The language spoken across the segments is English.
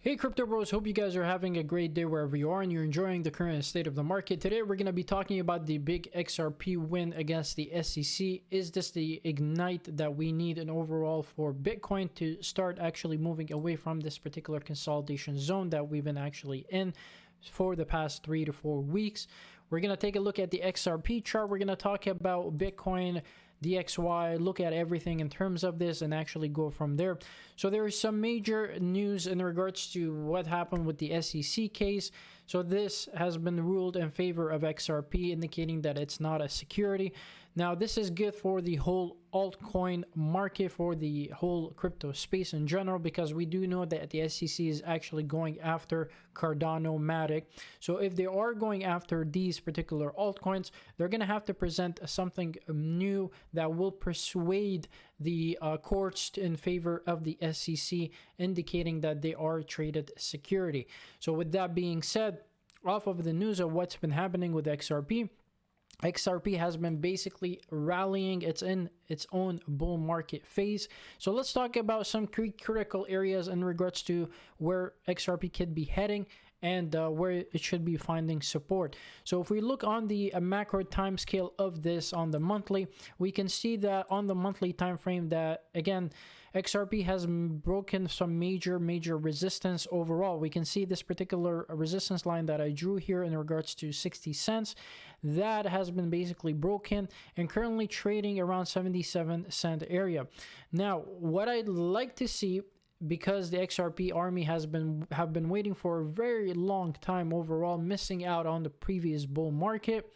Hey crypto bros, hope you guys are having a great day wherever you are and you're enjoying the current state of the market. Today we're going to be talking about the big XRP win against the SEC. Is this the ignite that we need and overall for Bitcoin to start actually moving away from this particular consolidation zone that we've been actually in for the past 3 to 4 weeks? We're going to take a look at the XRP chart. We're going to talk about Bitcoin, DXY, look at everything in terms of this and actually go from there. So there is some major news in regards to what happened with the SEC case. So this has been ruled in favor of XRP, indicating that it's not a security. Now this is good for the whole altcoin market, for the whole crypto space in general, because we do know that the SEC is actually going after Cardano, Matic. So if they are going after these particular altcoins, they're going to have to present something new that will persuade the courts in favor of the SEC, indicating that they are traded security. So with that being said, off of the news of what's been happening with XRP has been basically rallying. It's in its own bull market phase. So let's talk about some critical areas in regards to where XRP could be heading and where it should be finding support. So if we look on the macro time scale of this on the monthly, we can see that on the monthly time frame that again XRP has broken some major resistance overall. We can see this particular resistance line that I drew here in regards to 60 cents. That has been basically broken and currently trading around 77-cent area. Now, what I'd like to see, because the XRP army have been waiting for a very long time overall, missing out on the previous bull market,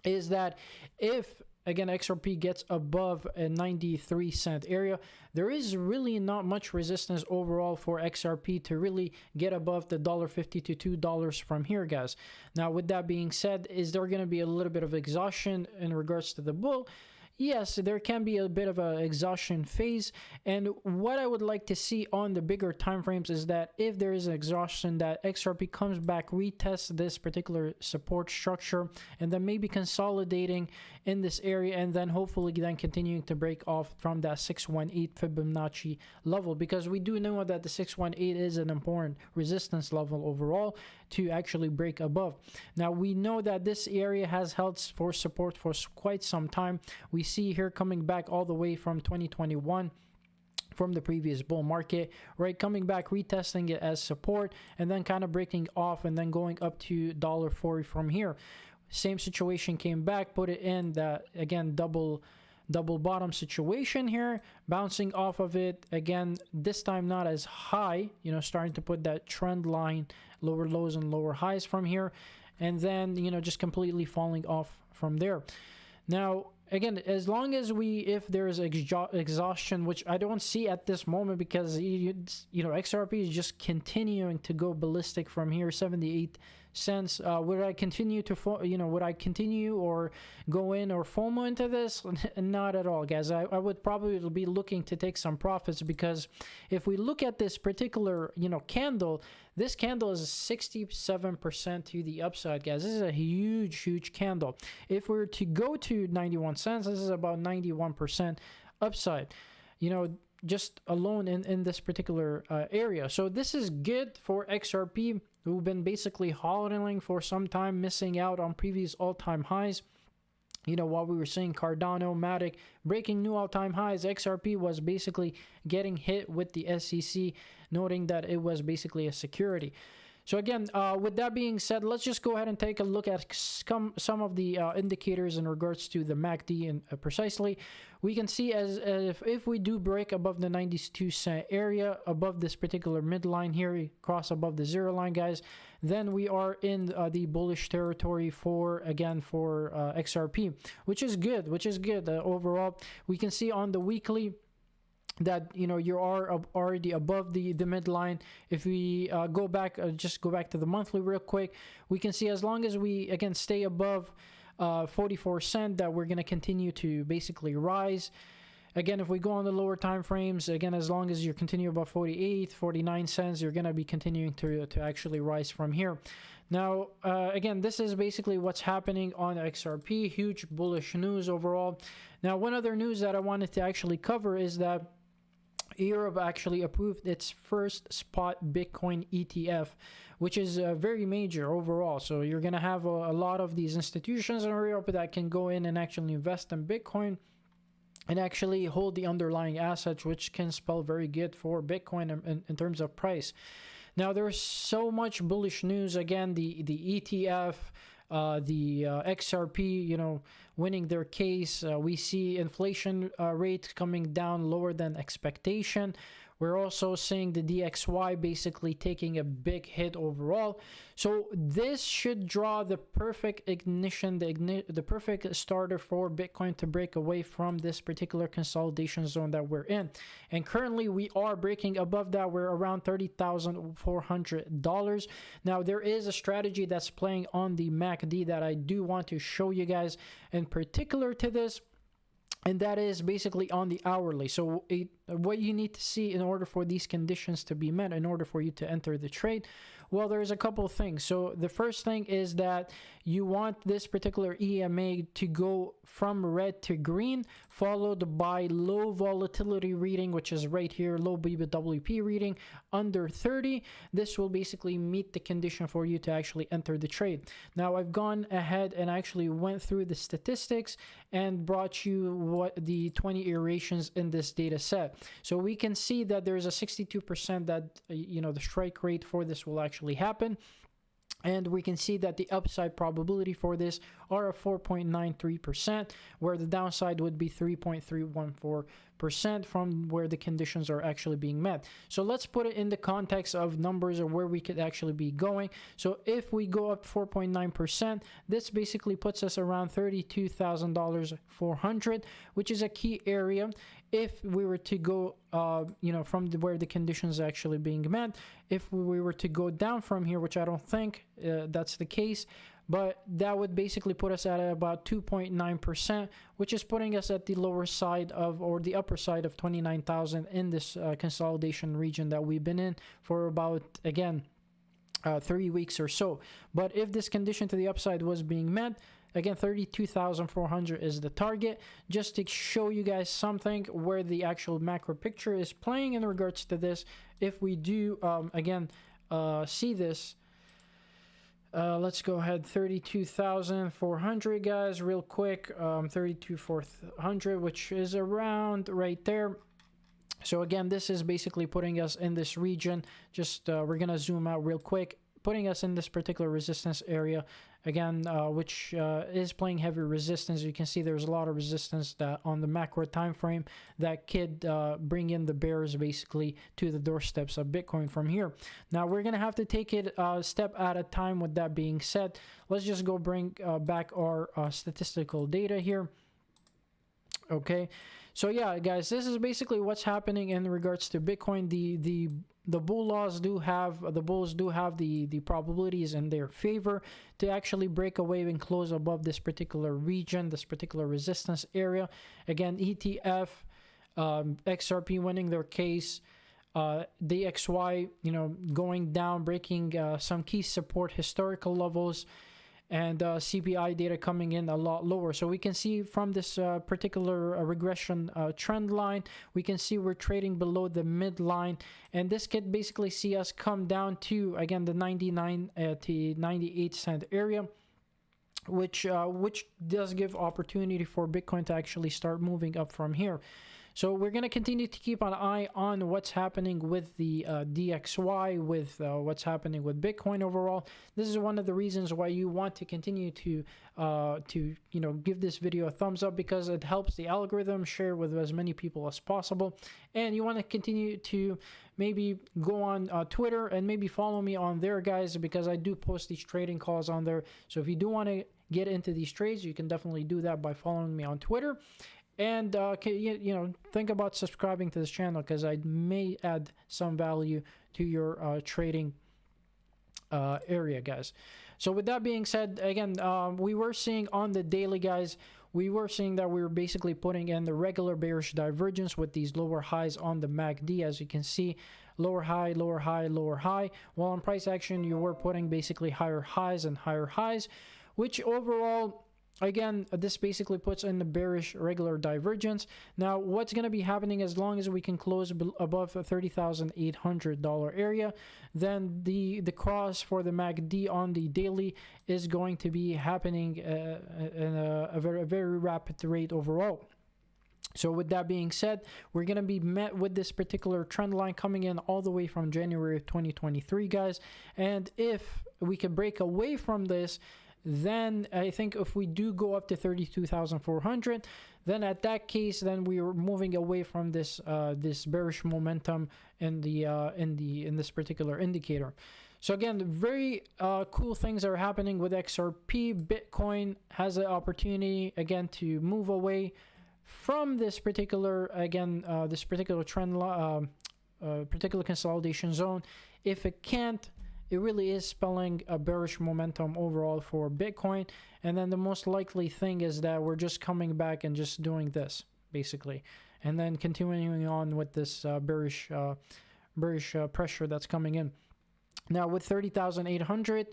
is that if again XRP gets above a 93-cent area, there is really not much resistance overall for XRP to really get above the $1.50 to $2 from here, guys. Now with that being said, is there going to be a little bit of exhaustion in regards to the bull? Yes, there can be a bit of an exhaustion phase, and what I would like to see on the bigger time frames is that if there is an exhaustion, that XRP comes back, retests this particular support structure, and then maybe consolidating in this area, and then hopefully then continuing to break off from that 618 Fibonacci level, because we do know that the 618 is an important resistance level overall to actually break above. Now we know that this area has held for support for quite some time. We see here coming back all the way from 2021 from the previous bull market, right, coming back, retesting it as support, and then kind of breaking off and then going up to $1.40 from here. Same situation, came back, put it in that again double bottom situation here, bouncing off of it again, this time not as high, you know, starting to put that trend line, lower lows and lower highs from here, and then, you know, just completely falling off from there. Now again, as long as if there is exhaustion, which I don't see at this moment, because you know XRP is just continuing to go ballistic from here, 78 cents. Would I continue to would I continue or go in or FOMO into this? Not at all, guys. I would probably be looking to take some profits, because if we look at this particular candle, this candle is 67% to the upside, guys. This is a huge candle. If we were to go to 91 cents, this is about 91% upside, just alone in this particular area. So this is good for XRP, who've been basically hodling for some time, missing out on previous all-time highs. While we were seeing Cardano, Matic breaking new all-time highs, XRP was basically getting hit with the SEC, noting that it was basically a security. So again, with that being said, let's just go ahead and take a look at some of the indicators in regards to the MACD, and precisely we can see as if we do break above the 92-cent area, above this particular midline here, cross above the zero line, guys, then we are in the bullish territory for XRP, which is good. Overall, we can see on the weekly that you are already above the midline. If we go back, just go back to the monthly real quick, we can see as long as we again stay above 44 cent, that we're going to continue to basically rise. Again, if we go on the lower time frames, again, as long as you continue above 48, 49 cents, you're going to be continuing to actually rise from here. Now, again, this is basically what's happening on XRP. Huge bullish news overall. Now, one other news that I wanted to actually cover is that Europe actually approved its first spot Bitcoin ETF, which is very major overall. So you're going to have a lot of these institutions in Europe that can go in and actually invest in Bitcoin and actually hold the underlying assets, which can spell very good for Bitcoin in terms of price. Now, there's so much bullish news. Again, the ETF, the XRP, you know, winning their case. We see inflation rates coming down lower than expectation. We're also seeing the DXY basically taking a big hit overall. So this should draw the perfect ignition, the perfect starter for Bitcoin to break away from this particular consolidation zone that we're in. And currently we are breaking above that. We're around $30,400. Now there is a strategy that's playing on the MACD that I do want to show you guys in particular to this. And that is basically on the hourly. So what you need to see in order for these conditions to be met, in order for you to enter the trade, well, there's a couple of things. So the first thing is that you want this particular EMA to go from red to green, followed by low volatility reading, which is right here, low BWP reading under 30. This will basically meet the condition for you to actually enter the trade. Now, I've gone ahead and actually went through the statistics and brought you what the 20 iterations in this data set. So we can see that there's a 62% that, you know, the strike rate for this will actually happen. And we can see that the upside probability for this are a 4.93%, where the downside would be 3.314% from where the conditions are actually being met. So let's put it in the context of numbers of where we could actually be going. So if we go up 4.9%, this basically puts us around $32,400, which is a key area. If we were to go, you know, from where the conditions are actually being met, if we were to go down from here, which I don't think that's the case, but that would basically put us at about 2.9%, which is putting us at the lower side of, or the upper side of 29,000 in this consolidation region that we've been in for about, again, 3 weeks or so. But if this condition to the upside was being met, again, 32,400 is the target. Just to show you guys something where the actual macro picture is playing in regards to this. If we do, again, see this, let's go ahead, 32,400, guys, real quick. 32,400, which is around right there. So again, this is basically putting us in this region. Just we're gonna zoom out real quick, putting us in this particular resistance area again, which is playing heavy resistance. You can see there's a lot of resistance that on the macro time frame that could bring in the bears basically to the doorsteps of Bitcoin from here. Now we're gonna have to take it a step at a time. With that being said, let's just go bring back our statistical data here. Okay, so yeah, guys, this is basically what's happening in regards to Bitcoin. The bulls do have the probabilities in their favor to actually break away and close above this particular region, this particular resistance area. Again, ETF, XRP winning their case, DXY, you know, going down, breaking some key support historical levels, and CPI data coming in a lot lower. So we can see from this particular regression trend line, we can see we're trading below the midline, and this could basically see us come down to, again, the 99 to 98 cent area, which does give opportunity for Bitcoin to actually start moving up from here. So we're going to continue to keep an eye on what's happening with the DXY, with what's happening with Bitcoin overall. This is one of the reasons why you want to continue to you know, give this video a thumbs up, because it helps the algorithm share with as many people as possible. And you want to continue to maybe go on Twitter and maybe follow me on there, guys, because I do post these trading calls on there. So if you do want to get into these trades, you can definitely do that by following me on Twitter. And you know, think about subscribing to this channel, because I may add some value to your trading area, guys. So with that being said, again, we were seeing on the daily, guys, we were seeing that we were basically putting in the regular bearish divergence with these lower highs on the MACD. As you can see, lower high, lower high, lower high. While on price action, you were putting basically higher highs and higher highs, which overall, again, this basically puts in the bearish regular divergence. Now, what's going to be happening as long as we can close above the $30,800 area, then the cross for the MACD on the daily is going to be happening in a very rapid rate overall. So with that being said, we're going to be met with this particular trend line coming in all the way from January of 2023, guys. And if we can break away from this, then I think if we do go up to 32,400, then at that case, then we are moving away from this this bearish momentum in this particular indicator. So again, very cool things are happening with XRP. Bitcoin has an opportunity again to move away from this particular this particular trend particular consolidation zone. If it can't, it really is spelling a bearish momentum overall for Bitcoin. And then the most likely thing is that we're just coming back and just doing this basically, and then continuing on with this bearish pressure that's coming in. Now with 30,800,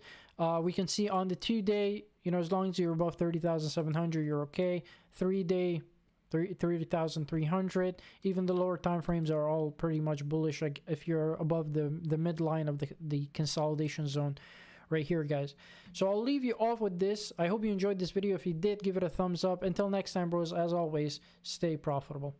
we can see on the 2-day, you know, as long as you're above 30,700, you're okay. 3-day, 30,300. Even the lower time frames are all pretty much bullish, like if you're above the midline of the consolidation zone right here, guys. So I'll leave you off with this. I hope you enjoyed this video. If you did, give it a thumbs up. Until next time, bros, as always, stay profitable.